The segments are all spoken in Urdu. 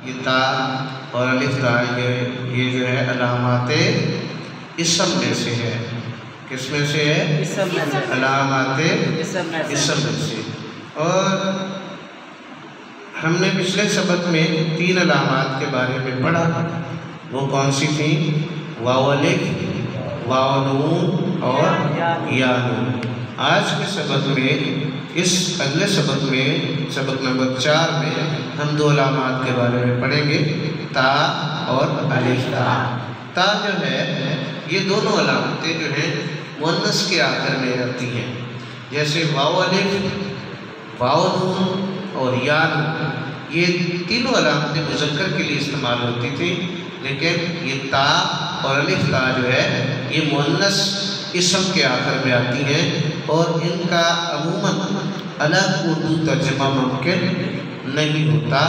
یہ تا اور الف تا یہ جو ہے علامات اسم میں سے ہے۔ کس میں سے ہے؟ اسم میں سے، علامات اسم میں سے۔ اور ہم نے پچھلے سبق میں 3 علامات کے بارے میں پڑھا، وہ کون سی تھیں؟ واو الف، واو نون اور یا نون۔ آج کے سبق میں اس اگلے سبق میں سبق نمبر 4 میں ہم 2 علامات کے بارے میں پڑھیں گے، تا اور الف تا۔ تا جو ہے یہ دونوں علامتیں جو ہیں مؤنث کے آخر میں آتی ہیں، جیسے واو الف، واو نون اور یا نون، یہ تینوں علامتیں مذکر کے لیے استعمال ہوتی تھیں، لیکن یہ تا اور الف تا جو ہے یہ مؤنث اسم کے آخر میں آتی ہیں، اور ان کا عموماً الگ اردو ترجمہ ممکن نہیں ہوتا۔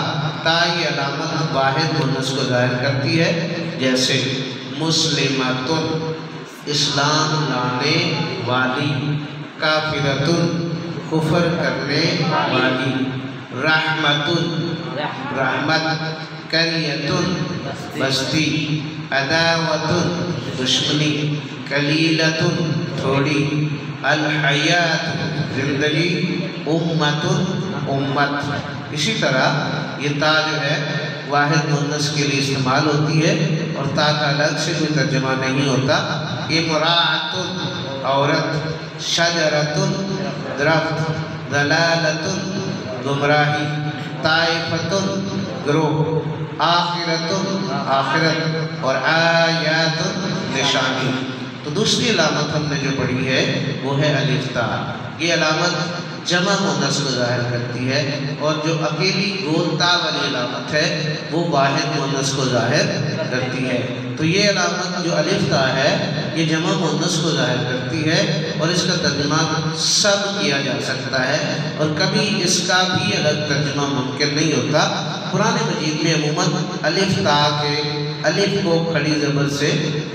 تا یہ علامت واحد مؤنث کو ظاہر کرتی ہے، جیسے مسلمۃ اسلام لانے والی، کافرۃ کفر کرنے والی، رحمۃ رحمت، قریۃ بستی، عداوۃ دشمنی، قلیلۃ تھوڑی، الحیات زندگی، امۃ امت۔ اسی طرح یہ تا جو ہے واحد مؤنث کے لیے استعمال ہوتی ہے، اور تا کا الگ سے کوئی ترجمہ نہیں ہوتا۔ امراۃ عورت، شجرۃ درخت، ضلالۃ گمراہی، طائفۃ گروہ، آخرۃ آخرت، اور آیات نشانی۔ تو دوسری علامت ہم نے جو پڑھی ہے وہ ہے الف تا۔ یہ علامت جمع مؤنث کو ظاہر کرتی ہے، اور جو اکیلی گول تا والی علامت ہے وہ واحد مؤنث کو ظاہر کرتی ہے۔ تو یہ علامت جو الف تا ہے یہ جمع مؤنث کو ظاہر کرتی ہے، اور اس کا ترجمہ سب کیا جا سکتا ہے، اور کبھی اس کا بھی الگ ترجمہ ممکن نہیں ہوتا۔ قرآن مجید میں عموماً الف تا کے الف کو کھڑی زبر سے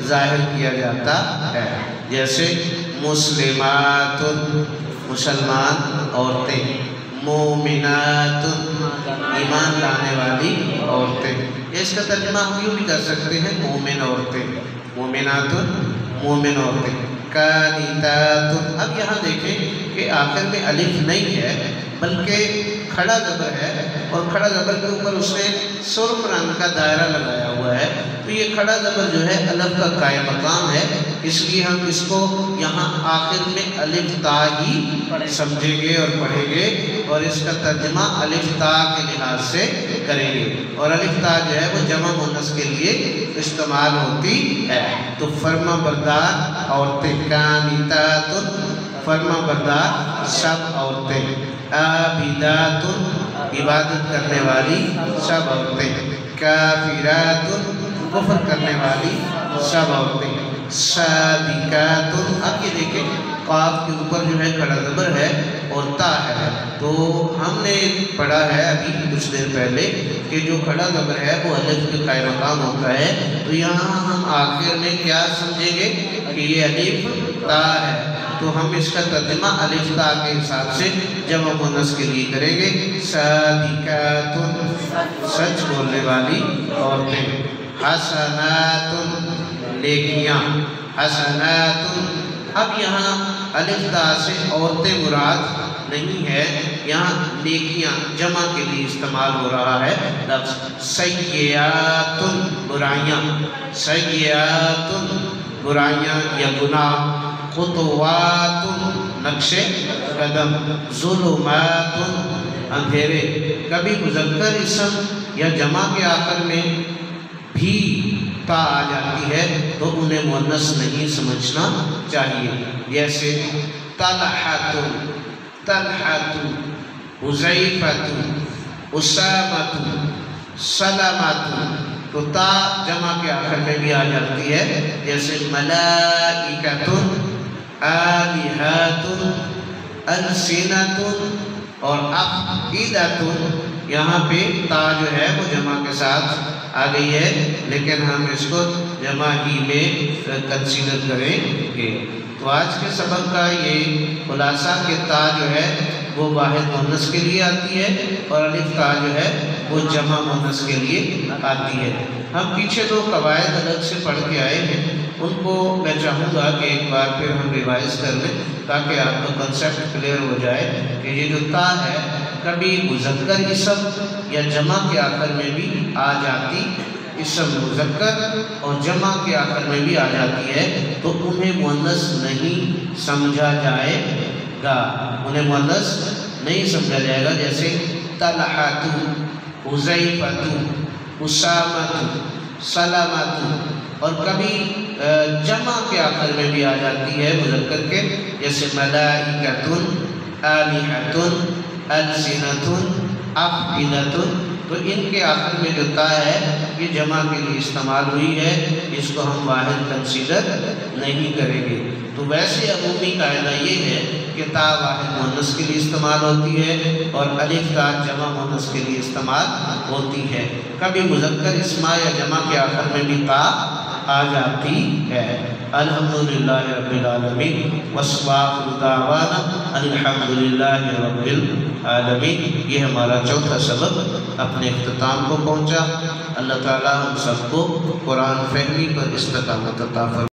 ظاہر کیا جاتا ہے، جیسے مسلمات مسلمان عورتیں، مومنات ایمان لانے والی عورتیں۔ اس کا ترجمہ ہم یوں بھی کر سکتے ہیں مومن عورتیں، مومنات مومن عورتیں، قانتات۔ اب یہاں دیکھیں کہ آخر میں الف نہیں ہے بلکہ کھڑا زبر ہے، اور کھڑا زبر کے اوپر اس نے سرخ رنگ کا دائرہ لگایا ہوا ہے، تو یہ کھڑا زبر جو ہے الف کا قائم مقام ہے، اس لیے ہم اس کو یہاں آخر میں الف تا ہی سمجھیں گے اور پڑھیں گے، اور اس کا ترجمہ الف تا کے لحاظ سے کریں گے۔ اور الف تا جو ہے وہ جمع مؤنث کے لیے استعمال ہوتی ہے۔ تو فرما بردار عورتیں، قانتات فرما بردار سب عورتیں، عابدات عبادت کرنے والی سب عورتیں، کافرات کفر کرنے والی سب عورتیں، صادقات۔ اب یہ دیکھیں قاف کے اوپر جو ہے کھڑا زبر ہے اور تا ہے، تو ہم نے پڑھا ہے ابھی کچھ دیر پہلے کہ جو کھڑا زبر ہے وہ الف کے قائم مقام ہوتا ہے، تو یہاں ہم آخر میں کیا سمجھیں گے کہ یہ الف تا ہے، تو ہم اس کا ترجمہ الف تا کے حساب سے جمع مؤنث کے لیے کریں گے، صادقات سچ بولنے والی عورتیں، حسنات نیکیاں، حسنات۔ اب یہاں الف تا سے عورتیں مراد نہیں ہے، یہاں نیکیاں جمع کے لیے استعمال ہو رہا ہے لفظ، سیئات برائیاں، سیئات برائیاں یا گناہ، خطوات نقش قدم، ظلمات اندھیرے۔ کبھی مذکر اسم یا جمع کے آخر میں بھی تا آ جاتی ہے تو انہیں مؤنث نہیں سمجھنا چاہیے، جیسے طلحۃ، طلحۃ، حذیفۃ، اسامۃ، سلمۃ۔ تو تا جمع کے آخر میں بھی آ جاتی ہے، جیسے ملائکۃ، آلہۃ، السنۃ اور افئدۃ۔ یہاں پہ تا جو ہے وہ جمع کے ساتھ آ گئی ہے، لیکن ہم اس کو جمع ہی میں کنسیڈر کریں گے۔ تو آج کے سبق کا یہ خلاصہ کہ تا جو ہے وہ واحد مؤنث کے لیے آتی ہے، اور الف تا جو ہے وہ جمع مؤنث کے لیے آتی ہے۔ ہم پیچھے دو قواعد الگ سے پڑھ کے آئے ہیں، ان کو میں چاہوں گا کہ ایک بار پھر ہم ریوائز کر لیں تاکہ آپ کا کنسیپٹ کلیئر ہو جائے کہ یہ جو تا ہے کبھی مذکر اسم یا جمع کے آخر میں بھی آ جاتی، اسم مذکر اور جمع کے آخر میں بھی آ جاتی ہے، تو انہیں مؤنث نہیں سمجھا جائے گا، انہیں مؤنث نہیں سمجھا جائے گا۔ جیسے طلحۃ، حذیفۃ، اسامۃ، سلمۃ، اور کبھی جمع کے آخر میں بھی آ جاتی ہے مذکر کے، جیسے ملائکۃ، آلہۃ، السنۃ، افئدۃ، تو ان کے آخر میں جو تا ہے یہ جمع کے لیے استعمال ہوئی ہے، اس کو ہم واحد کنسیڈر نہیں کریں گے۔ تو ویسے عمومی قاعدہ یہ ہے کہ تا واحد مؤنث کے لیے استعمال ہوتی ہے اور الف تا جمع مؤنث کے لیے استعمال ہوتی ہے۔ کبھی مذکر اسما یا جمع کے آخر میں بھی تا آ جاتی ہے۔ الحمدللہ رب العالمین وآخر دعوانا الحمدللہ رب العالمین۔ یہ ہمارا چوتھا سبق اپنے اختتام کو پہنچا۔ اللہ تعالی ہم سب کو قرآن فہمی پر استقامت عطا فرمائے۔